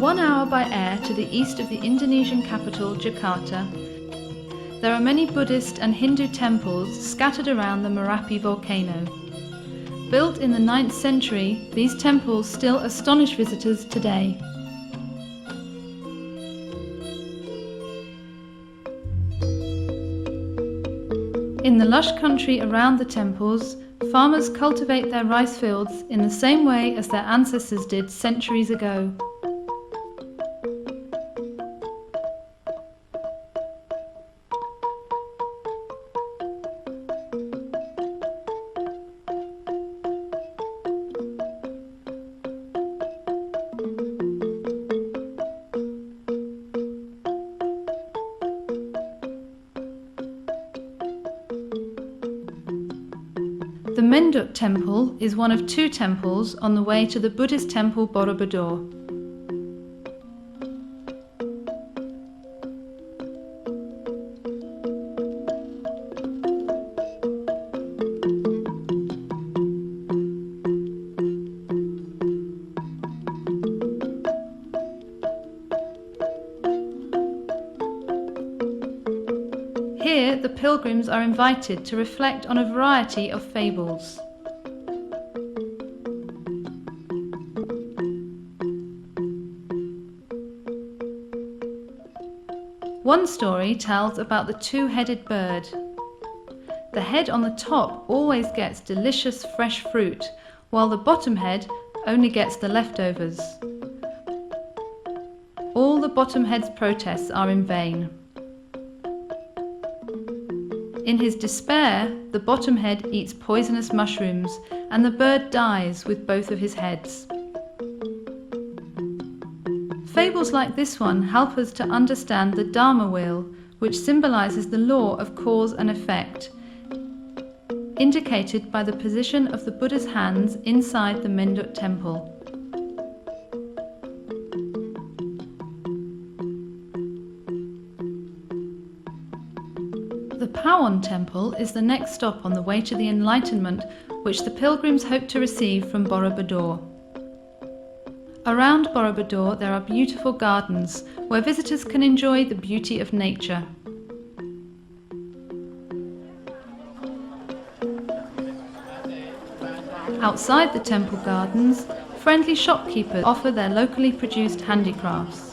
1 hour by air to the east of the Indonesian capital, Jakarta, there are many Buddhist and Hindu temples scattered around the Merapi volcano. Built in the 9th century, these temples still astonish visitors today. In the lush country around the temples, farmers cultivate their rice fields in the same way as their ancestors did centuries ago. The Mendut Temple is one of 2 temples on the way to the Buddhist temple Borobudur. Here, the pilgrims are invited to reflect on a variety of fables. One story tells about the 2-headed bird. The head on the top always gets delicious fresh fruit, while the bottom head only gets the leftovers. All the bottom head's protests are in vain. In his despair, the bottom head eats poisonous mushrooms, and the bird dies with both of his heads. Fables like this one help us to understand the Dharma wheel, which symbolizes the law of cause and effect, indicated by the position of the Buddha's hands inside the Mendut temple. The Pawon Temple is the next stop on the way to the enlightenment which the pilgrims hope to receive from Borobudur. Around Borobudur there are beautiful gardens where visitors can enjoy the beauty of nature. Outside the temple gardens, friendly shopkeepers offer their locally produced handicrafts.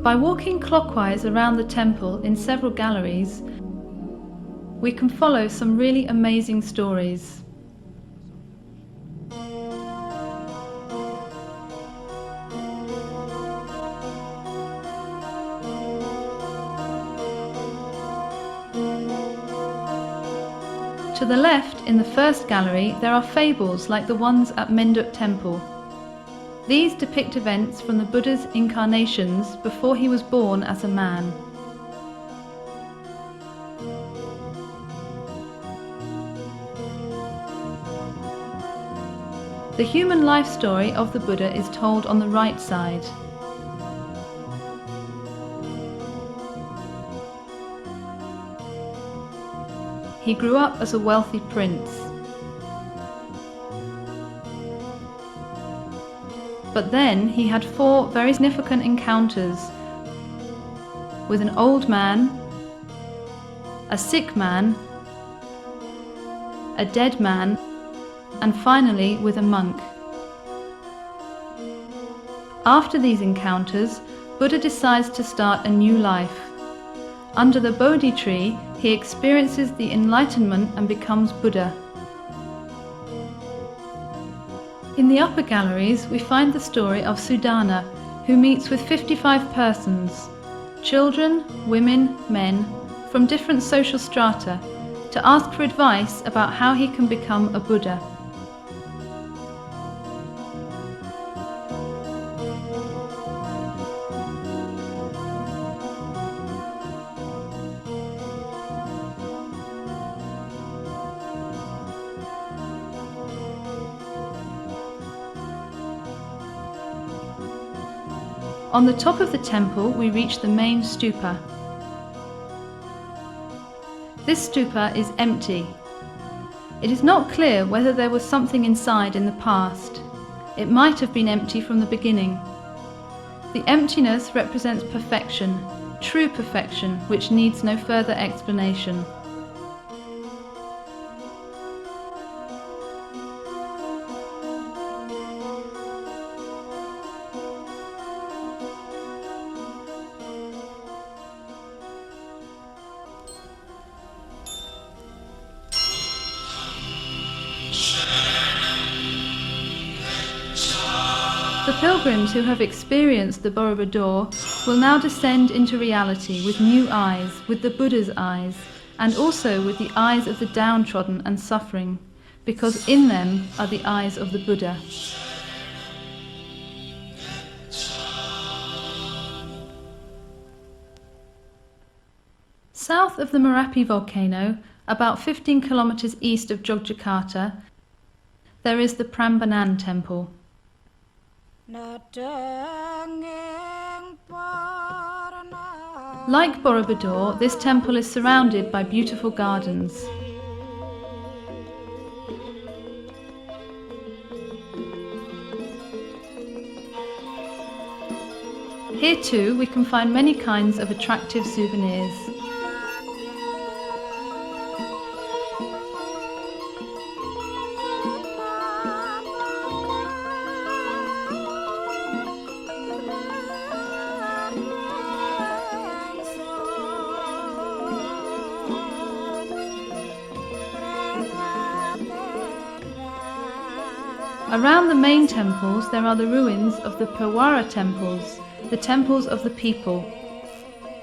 By walking clockwise around the temple in several galleries, we can follow some really amazing stories. To the left, in the first gallery, there are fables like the ones at Mendut Temple. These depict events from the Buddha's incarnations before he was born as a man. The human life story of the Buddha is told on the right side. He grew up as a wealthy prince. But then he had 4 very significant encounters with an old man, a sick man, a dead man, and finally with a monk. After these encounters, Buddha decides to start a new life. Under the Bodhi tree, he experiences the enlightenment and becomes Buddha. In the upper galleries, we find the story of Sudana, who meets with 55 persons, children, women, men, from different social strata, to ask for advice about how he can become a Buddha. On the top of the temple, we reach the main stupa. This stupa is empty. It is not clear whether there was something inside in the past. It might have been empty from the beginning. The emptiness represents perfection, true perfection, which needs no further explanation. The pilgrims who have experienced the Borobudur will now descend into reality with new eyes, with the Buddha's eyes, and also with the eyes of the downtrodden and suffering, because in them are the eyes of the Buddha. South of the Merapi volcano, about 15 kilometers east of Yogyakarta, there is the Prambanan temple. Like Borobudur, this temple is surrounded by beautiful gardens. Here too we can find many kinds of attractive souvenirs. Around the main temples there are the ruins of the Pewara temples, the temples of the people.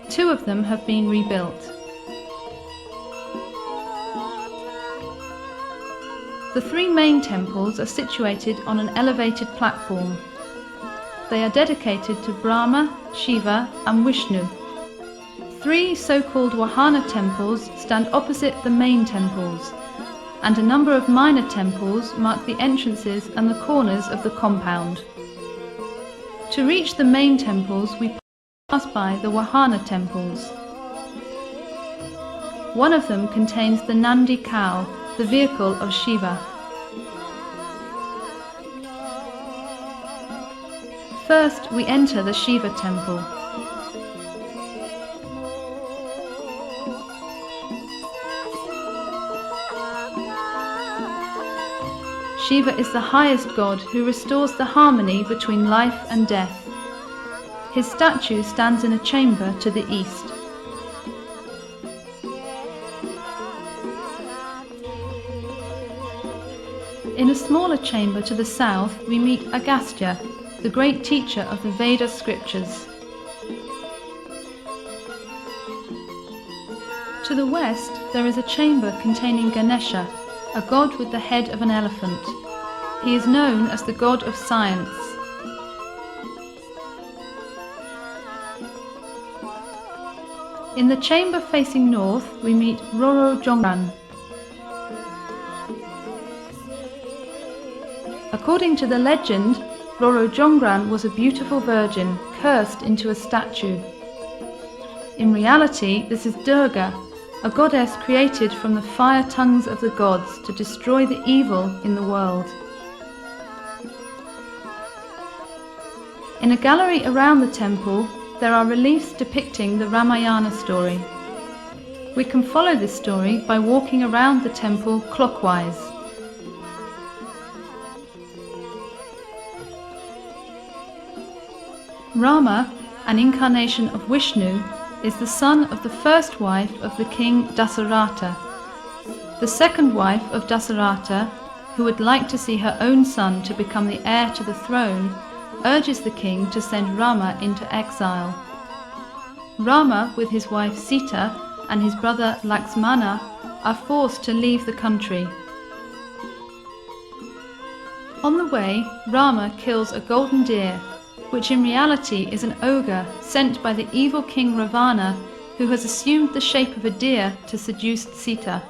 2 of them have been rebuilt. The 3 main temples are situated on an elevated platform. They are dedicated to Brahma, Shiva and Vishnu. 3 so-called Wahana temples stand opposite the main temples, and a number of minor temples mark the entrances and the corners of the compound. To reach the main temples, we pass by the Wahana temples. One of them contains the Nandi cow, the vehicle of Shiva. First, we enter the Shiva temple. Shiva is the highest god who restores the harmony between life and death. His statue stands in a chamber to the east. In a smaller chamber to the south, we meet Agastya, the great teacher of the Veda scriptures. To the west, there is a chamber containing Ganesha, a god with the head of an elephant. He is known as the god of science. In the chamber facing north, we meet Roro Jongran. According to the legend, Roro Jongran was a beautiful virgin cursed into a statue. In reality, this is Durga, a goddess created from the fire tongues of the gods to destroy the evil in the world. In a gallery around the temple, there are reliefs depicting the Ramayana story. We can follow this story by walking around the temple clockwise. Rama, an incarnation of Vishnu, is the son of the first wife of the king Dasaratha. The second wife of Dasaratha, who would like to see her own son to become the heir to the throne, urges the king to send Rama into exile. Rama, with his wife Sita and his brother Lakshmana, are forced to leave the country. On the way, Rama kills a golden deer, which in reality is an ogre sent by the evil king Ravana, who has assumed the shape of a deer to seduce Sita.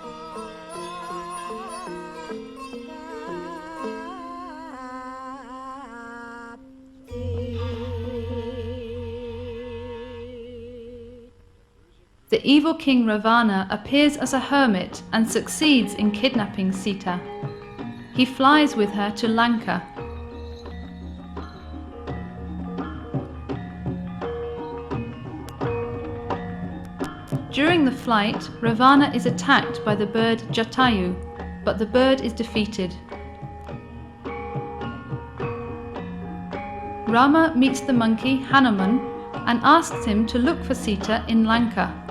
The evil king Ravana appears as a hermit and succeeds in kidnapping Sita. He flies with her to Lanka. During the flight, Ravana is attacked by the bird Jatayu, but the bird is defeated. Rama meets the monkey Hanuman and asks him to look for Sita in Lanka.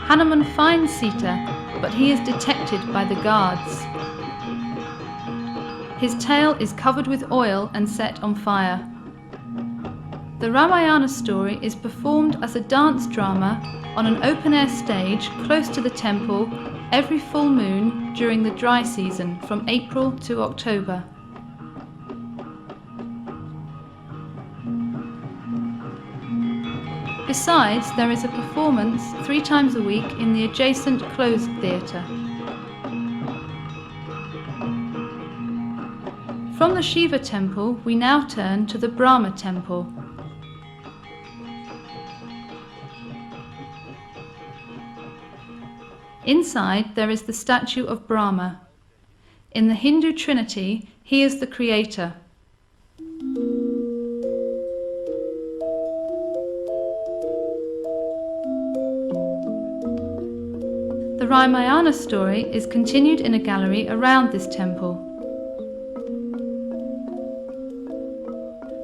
Hanuman finds Sita, but he is detected by the guards. His tail is covered with oil and set on fire. The Ramayana story is performed as a dance drama on an open-air stage close to the temple every full moon during the dry season from April to October. Besides, there is a performance 3 times a week in the adjacent closed theatre. From the Shiva temple, we now turn to the Brahma temple. Inside, there is the statue of Brahma. In the Hindu Trinity, he is the creator. The Ramayana story is continued in a gallery around this temple.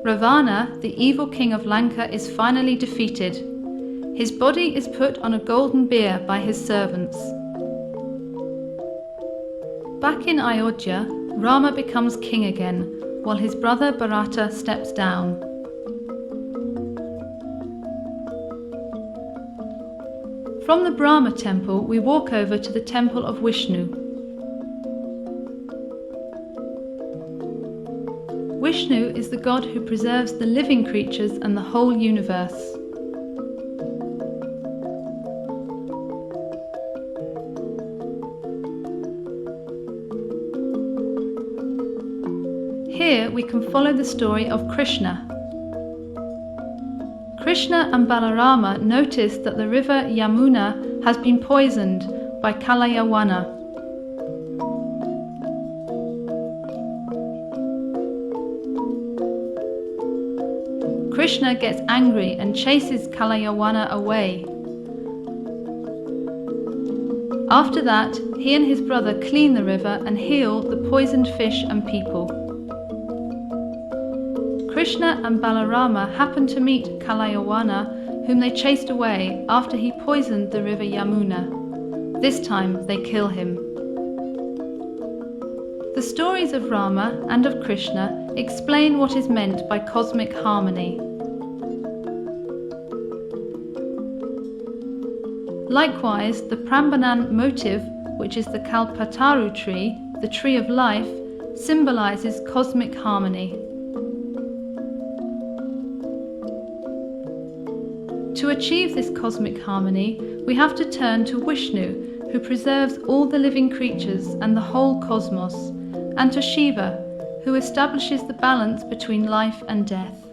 Ravana, the evil king of Lanka, is finally defeated. His body is put on a golden bier by his servants. Back in Ayodhya, Rama becomes king again, while his brother Bharata steps down. From the Brahma temple, we walk over to the temple of Vishnu. Vishnu is the god who preserves the living creatures and the whole universe. Here we can follow the story of Krishna. Krishna and Balarama notice that the river Yamuna has been poisoned by Kalayawana. Krishna gets angry and chases Kalayawana away. After that, he and his brother clean the river and heal the poisoned fish and people. Krishna and Balarama happen to meet Kalayawana, whom they chased away after he poisoned the river Yamuna. This time they kill him. The stories of Rama and of Krishna explain what is meant by cosmic harmony. Likewise, the Prambanan motive, which is the Kalpataru tree, the tree of life, symbolizes cosmic harmony. To achieve this cosmic harmony, we have to turn to Vishnu, who preserves all the living creatures and the whole cosmos, and to Shiva, who establishes the balance between life and death.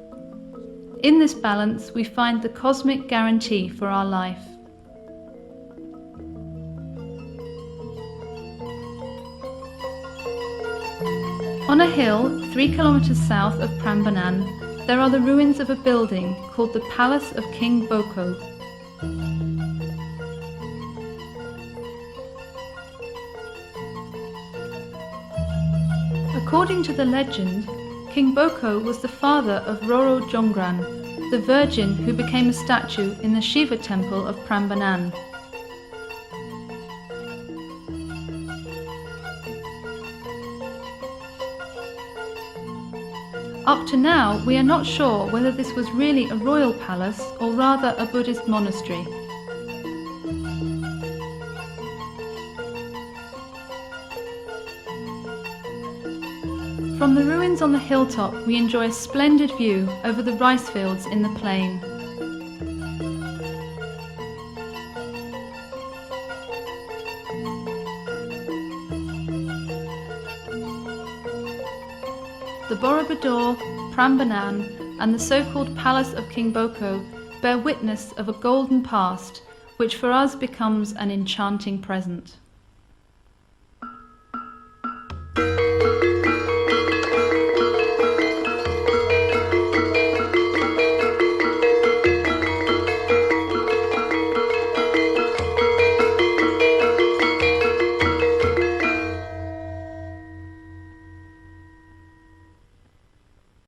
In this balance, we find the cosmic guarantee for our life. On On a hill 3 kilometers south of Prambanan, there are the ruins of a building called the Palace of King Boko. According to the legend, King Boko was the father of Roro Jongran, the virgin who became a statue in the Shiva temple of Prambanan. Up to now, we are not sure whether this was really a royal palace or rather a Buddhist monastery. From the ruins on the hilltop, we enjoy a splendid view over the rice fields in the plain. The Borobudur, Prambanan, and the so-called Palace of King Boko bear witness of a golden past, which for us becomes an enchanting present.